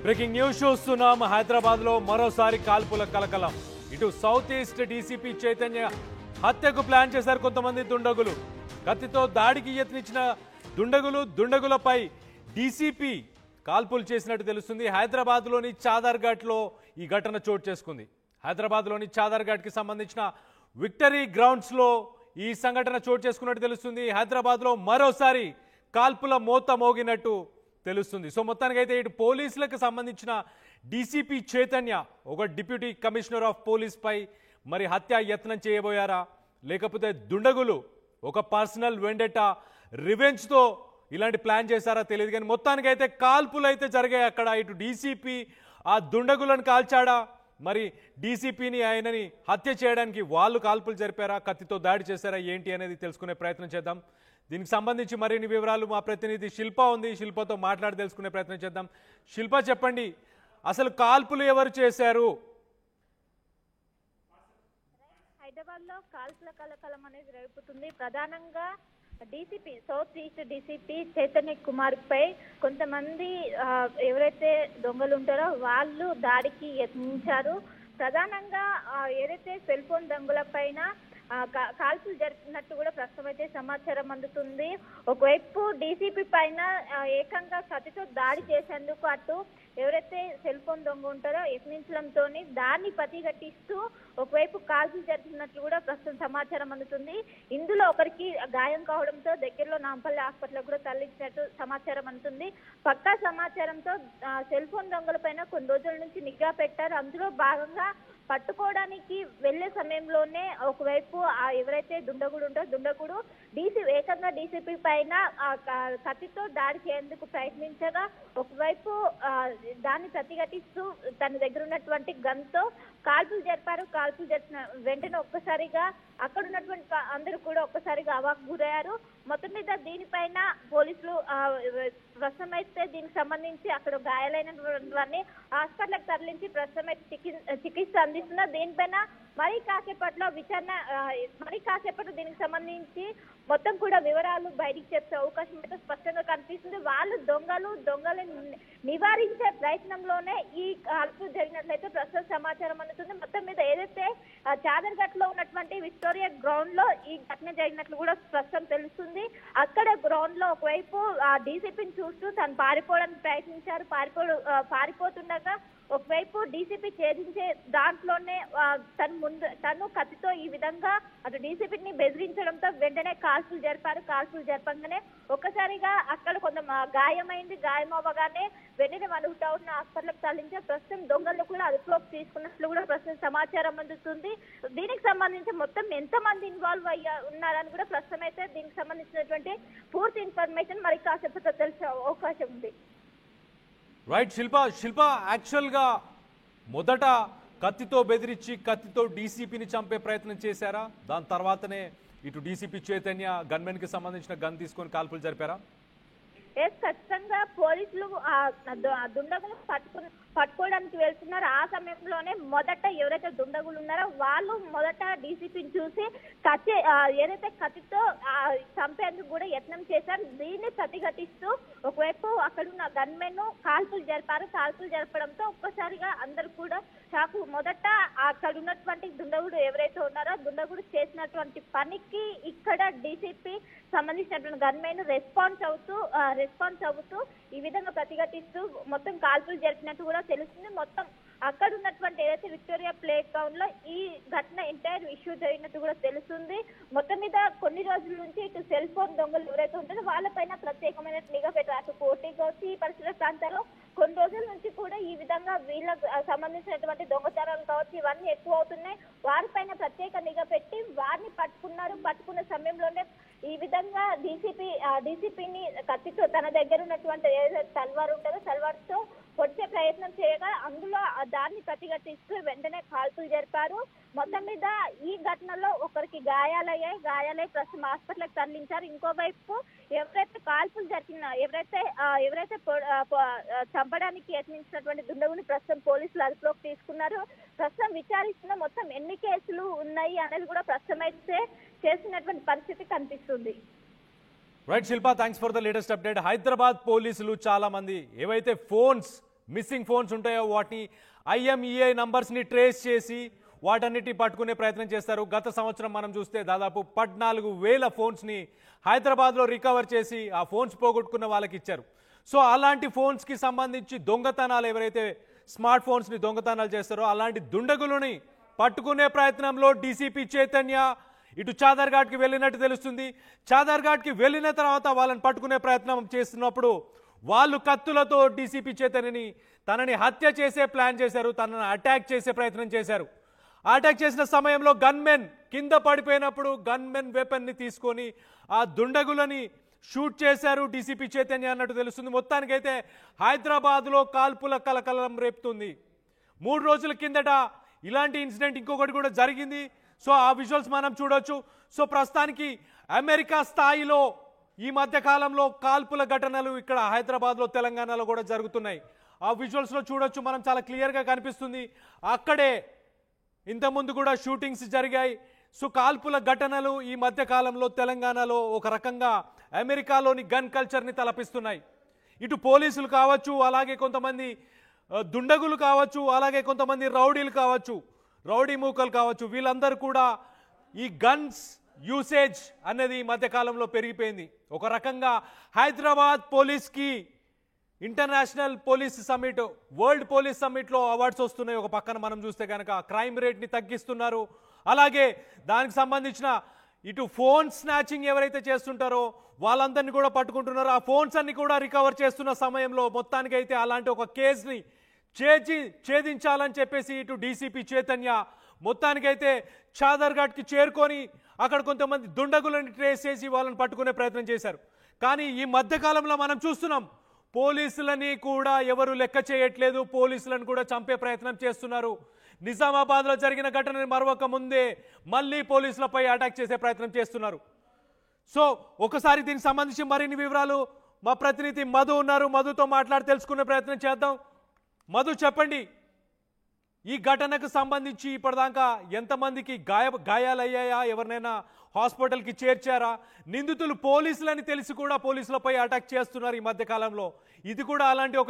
Breaking news చూస్తున్నాం. హైదరాబాద్ లో మరోసారి కాల్పుల కలకలం. ఇటు సౌత్ ఈస్ట్ డీసీపీ చైతన్య హత్యకు ప్లాన్ చేశారు కొంతమంది దుండగులు. కత్తితో దాడికి యత్నించిన దుండగులపై డీసీపీ కాల్పులు చేసినట్టు తెలుస్తుంది. హైదరాబాద్ లోని చాదర్ఘాట్ లో ఈ ఘటన చోటు చేసుకుంది. హైదరాబాద్ లోని చాదర్ఘాట్ కి సంబంధించిన విక్టరీ గ్రౌండ్స్ లో ఈ సంఘటన చోటు చేసుకున్నట్టు తెలుస్తుంది. హైదరాబాద్ లో మరోసారి కాల్పుల మోత మోగినట్టు తెలుస్తుంది. సో మొత్తానికైతే ఇటు పోలీసులకు సంబంధించిన డీసీపీ చైతన్య ఒక డిప్యూటీ కమిషనర్ ఆఫ్ పోలీస్ పై మరి హత్య యత్నం చేయబోయారా, లేకపోతే దుండగులు ఒక పర్సనల్ వెండెటా రివెంజ్ తో ఇలాంటి ప్లాన్ చేశారా తెలియదు. కానీ మొత్తానికైతే కాల్పులు అయితే జరిగాయి అక్కడ. ఇటు డీసీపీ ఆ దుండగులను కాల్చాడా, మరి డీసీపీని ఆయనని హత్య చేయడానికి వాళ్ళు కాల్పులు జరిపారా, కత్తితో దాడి చేశారా, ఏంటి అనేది తెలుసుకునే ప్రయత్నం చేద్దాం. దీనికి సంబంధించి మరిన్ని వివరాలు మా ప్రతినిధి శిల్ప ఉంది, శిల్పతో మాట్లాడి తెలుసుకునే ప్రయత్నం చేద్దాం. శిల్ప, చెప్పండి, అసలు కాల్పులు ఎవరు చేశారు? హైదరాబాద్ లో కాల్పుల కలకలం అనేది రేపుతుంది. ప్రధానంగా DCP south east DCP Chaitanya Kumar పై కొంతమంది ఎవరైతే దొంగలు ఉంటారో వాళ్ళు దాడికి యత్నించారు. ప్రధానంగా ఏదైతే సెల్ ఫోన్ దొంగల పైన కాల్పులు జరిపినట్టు కూడా ప్రస్తుతం అయితే సమాచారం అందుతుంది. ఒకవైపు డీసీపీ పైన ఏకంగా కత్తితో దాడి చేసేందుకు అటు ఎవరైతే సెల్ ఫోన్ దొంగ ఉంటారో యత్నించడంతో దాన్ని ప్రతిఘటిస్తూ ఒకవైపు కాల్పులు జరిపినట్లు కూడా ప్రస్తుతం సమాచారం అందుతుంది. ఇందులో ఒకరికి గాయం కావడంతో దగ్గరలో నాంపల్లి హాస్పిటల్ కూడా తరలించినట్టు సమాచారం అందుతుంది. పక్కా సమాచారంతో సెల్ ఫోన్ దొంగల పైన కొన్ని రోజుల నుంచి నిఘా పెట్టారు. అందులో భాగంగా పట్టుకోవడానికి వెళ్లే సమయంలోనే ఒకవైపు ఎవరైతే దుండగుడు ఉంటారో దుండగుడు ఏకంగా డీసీపీ పైన కత్తితో దాడి చేసేందుకు ప్రయత్నించగా ఒకవైపు దాన్ని ప్రతిఘటిస్తూ తన దగ్గర ఉన్నటువంటి గన్ తో కాల్పులు జరిపారు. కాల్పులు జరిపిన వెంటనే ఒక్కసారిగా అక్కడ ఉన్నటువంటి అందరూ కూడా ఒక్కసారిగా అవాకు గురయ్యారు. మొత్తం మీద దీనిపైన పోలీసులు ప్రస్తుతం అయితే దీనికి సంబంధించి అక్కడ గాయాలైనటువంటి వారిని హాస్పిటల్కి తరలించి ప్రస్తుతం అయితే చికిత్స అందిస్తున్నారు. దీనిపైన మరీ కాసేపట్లో దీనికి సంబంధించి మొత్తం కూడా వివరాలు బయటికి చెప్పే అవకాశం అయితే స్పష్టంగా కనిపిస్తుంది. వాళ్ళు దొంగలను నివారించే ప్రయత్నంలోనే ఈ కాల్పులు జరిగినట్లయితే ప్రస్తుత సమాచారం అందుతుంది. మొత్తం మీద ఏదైతే చాదర్ఘాట్ లో ఉన్నటువంటి విక్టోరియా గ్రౌండ్ లో ఈ ఘటన జరిగినట్లు కూడా ప్రస్తుతం తెలుస్తుంది. అక్కడ గ్రౌండ్ లో ఒకవైపు డీసీపీని చూస్తూ తను పారిపోవడానికి ప్రయత్నించారు. పారిపోతుండగా ఒకవైపు డీసీపీ ఛేదించే దాంట్లోనే తను కత్తితో ఈ విధంగా అటు డీసీపీని బెదిరించడంతో వెంటనే కాల్పులు జరిపారు. కాల్పులు జరపంగానే ఒక్కసారిగా అక్కడ కొంత గాయమైంది. గాయం అవ్వగానే వెంటనే మన టౌన్ హాస్పిటల్కి తరలించారు. ప్రస్తుతం దొంగలు కూడా అదుపులోకి తీసుకున్నట్లు కూడా ప్రస్తుతం సమాచారం అందుతుంది. దీనికి సంబంధించి మొత్తం ఎంతమంది ఇన్వాల్వ్ ఉన్నారని కూడా ప్రస్తుతం అయితే దీనికి సంబంధించినటువంటి పూర్తి ఇన్ఫర్మేషన్ మరి కాసేపట్లో తెలిసే అవకాశం ఉంది. రైట్ శిల్ప, యాక్చువల్గా మొదట కత్తితో బెదిరించి కత్తితో డీసీపీని చంపే ప్రయత్నం చేశారా? దాని తర్వాతనే ఇటు డీసీపీ చైతన్య గన్మెన్ కి సంబంధించిన గన్ తీసుకొని కాల్పులు జరిపారా? ఖచ్చితంగా పోలీసులు దుండగులు పట్టుకోవడానికి వెళ్తున్నారు. ఆ సమయంలోనే మొదట ఎవరైతే దుండగులు ఉన్నారో వాళ్ళు మొదట డీసీపీని చూసి ఏదైతే కత్తితో చంపేందుకు కూడా యత్నం చేశారు. దీన్ని ప్రతిఘటిస్తూ ఒకవైపు అక్కడున్న గన్మెన్ కాల్పులు జరిపారు. కాల్పులు జరపడంతో ఒక్కసారిగా అందరూ కూడా షాకు. మొదట అక్కడ ఉన్నటువంటి దుండగుడు ఎవరైతే ఉన్నారో దుండగుడు చేసినటువంటి పనికి ఇక్కడ డీసీపీ సంబంధించినటువంటి గన్మెన్ రెస్పాన్స్ అవుతూ ఈ విధంగా ప్రతిఘటిస్తూ మొత్తం కాల్పులు జరిపినట్టు కూడా తెలుస్తుంది. మొత్తం అక్కడ ఉన్నటువంటి ఏదైతే విక్టోరియా ప్లే గ్రౌండ్ లో ఈ ఘటన ఎంటైర్ ఇష్యూ జరిగినట్టు కూడా తెలుస్తుంది. మొత్తం మీద కొన్ని రోజుల నుంచి ఇటు సెల్ ఫోన్ దొంగలు ఎవరైతే ఉంటారో వాళ్ళపైన ప్రత్యేకమైన నిఘా పెట్టారు. అటు కోటి కావచ్చు ఈ పరిసర ప్రాంతాల్లో కొన్ని రోజుల నుంచి కూడా ఈ విధంగా వీళ్ళకు సంబంధించినటువంటి దొంగతనాలు కావచ్చు ఇవన్నీ ఎక్కువ అవుతున్నాయి. వారిపైన ప్రత్యేక నిఘా పెట్టి వారిని పట్టుకున్న సమయంలోనే ఈ విధంగా డీసీపీని కత్తితో తన దగ్గర ఉన్నటువంటి ఏదైతే తల్వార్ ఉంటుందో తల్వార్తో కొట్టే ప్రయత్నం చేయగా అందులో దాన్ని ప్రతిఘటిస్తూ వెంటనే కాల్పులు జరిపారు. మొత్తం మీద ఈ ఘటనలో ఒకరికి గాయాలై ప్రస్తుతం హాస్పిటల్కి తరలించారు. ఇంకోవైపు ఎవరైతే కాల్పులు ఎవరైతే చంపడానికి యత్నించినటువంటి దుండగుని ప్రస్తుతం పోలీసులు అదుపులోకి తీసుకున్నారు. ప్రస్తుతం విచారిస్తున్న మొత్తం ఎన్ని కేసులు ఉన్నాయి అనేది కూడా ప్రస్తుతం అయితే చేసినటువంటి పరిస్థితి కనిపిస్తుంది. Right Shilpa, thanks for the latest update. Hyderabad పోలీసులు చాలా మంది ఏవైతే ఫోన్స్ మిస్సింగ్ ఫోన్స్ ఉంటాయో వాటిని IMEI నంబర్స్ని ట్రేస్ చేసి వాటన్నిటిని పట్టుకునే ప్రయత్నం చేస్తారు. గత సంవత్సరం మనం చూస్తే దాదాపు 14,000 ఫోన్స్ని హైదరాబాద్లో రికవర్ చేసి ఆ ఫోన్స్ పోగొట్టుకున్న వాళ్ళకి ఇచ్చారు. సో అలాంటి ఫోన్స్కి సంబంధించి దొంగతనాలు ఎవరైతే స్మార్ట్ ఫోన్స్ని దొంగతనాలు చేస్తారో అలాంటి దుండగులని పట్టుకునే ప్రయత్నంలో డీసీపీ చైతన్య ఇటు చాదర్ఘాట్కి వెళ్ళినట్టు తెలుస్తుంది. చాదర్ఘాట్కి వెళ్ళిన తర్వాత వాళ్ళని పట్టుకునే ప్రయత్నం చేస్తున్నప్పుడు వాళ్ళు కత్తులతో డీసీపీ చైతన్యని తనని హత్య చేసే ప్లాన్ చేశారు, తనని అటాక్ చేసే ప్రయత్నం చేశారు. అటాక్ చేసిన సమయంలో గన్మెన్ కింద పడిపోయినప్పుడు గన్మెన్ వెపన్ని తీసుకొని ఆ దుండగులని షూట్ చేశారు డీసీపీ చైతన్య అన్నట్టు తెలుస్తుంది. మొత్తానికైతే హైదరాబాద్లో కాల్పుల కలకలం రేపుతుంది. 3 రోజుల కిందట ఇలాంటి ఇన్సిడెంట్ ఇంకొకటి కూడా జరిగింది. సో ఆ విజువల్స్ మనం చూడొచ్చు. సో ప్రస్తుతానికి అమెరికా స్థాయిలో ఈ మధ్య కాలంలో కాల్పుల ఘటనలు ఇక్కడ హైదరాబాద్లో తెలంగాణలో కూడా జరుగుతున్నాయి. ఆ విజువల్స్లో చూడొచ్చు, మనం చాలా క్లియర్గా కనిపిస్తుంది. అక్కడే ఇంతకుముందు కూడా షూటింగ్స్ జరిగాయి. సో కాల్పుల ఘటనలు ఈ మధ్య కాలంలో తెలంగాణలో ఒక రకంగా అమెరికాలోని గన్ కల్చర్ని తలపిస్తున్నాయి. ఇటు పోలీసులు కావచ్చు, అలాగే కొంతమంది దుండగులు కావచ్చు, అలాగే కొంతమంది రౌడీలు కావచ్చు, రౌడీ మూకలు కావచ్చు, వీళ్ళందరూ కూడా ఈ గన్స్ యూసేజ్ అనేది ఈ మధ్యకాలంలో పెరిగిపోయింది. ఒక రకంగా హైదరాబాద్ పోలీస్కి international police summit, world police సమ్మిట్లో అవార్డ్స్ వస్తున్నాయి. ఒక పక్కన మనం చూస్తే కనుక క్రైమ్ రేట్ని తగ్గిస్తున్నారు. అలాగే దానికి సంబంధించిన ఇటు ఫోన్ స్నాచింగ్ ఎవరైతే చేస్తుంటారో వాళ్ళందరినీ కూడా పట్టుకుంటున్నారు. ఆ ఫోన్స్ అన్ని కూడా రికవర్ చేస్తున్న సమయంలో మొత్తానికైతే అలాంటి ఒక కేసుని ఛేదించాలని చెప్పేసి ఇటు డీసీపీ చైతన్య మొత్తానికైతే చాదర్ఘాట్కి చేరుకొని అక్కడ కొంతమంది దుండగులను ట్రేస్ చేసి వాళ్ళని పట్టుకునే ప్రయత్నం చేశారు. కానీ ఈ మధ్యకాలంలో మనం చూస్తున్నాం పోలీసులని కూడా ఎవరు లెక్క చేయట్లేదు, పోలీసులను కూడా చంపే ప్రయత్నం చేస్తున్నారు. నిజామాబాద్లో జరిగిన ఘటనని మరొక ముందే మళ్ళీ పోలీసులపై అటాక్ చేసే ప్రయత్నం చేస్తున్నారు. సో ఒకసారి దీనికి సంబంధించి మరిన్ని వివరాలు మా ప్రతినిధి మధు ఉన్నారు, మధుతో మాట్లాడి తెలుసుకునే ప్రయత్నం చేద్దాం. మధు, చెప్పండి, ఈ ఘటనకు సంబంధించి ఇప్పటిదాకా ఎంతమందికి గాయాలయ్యాయా? ఎవరినైనా హాస్పిటల్కి చేర్చారా? నిందితులు పోలీసులని తెలిసి కూడా పోలీసులపై అటాక్ చేస్తున్నారు ఈ మధ్య కాలంలో. ఇది కూడా అలాంటి ఒక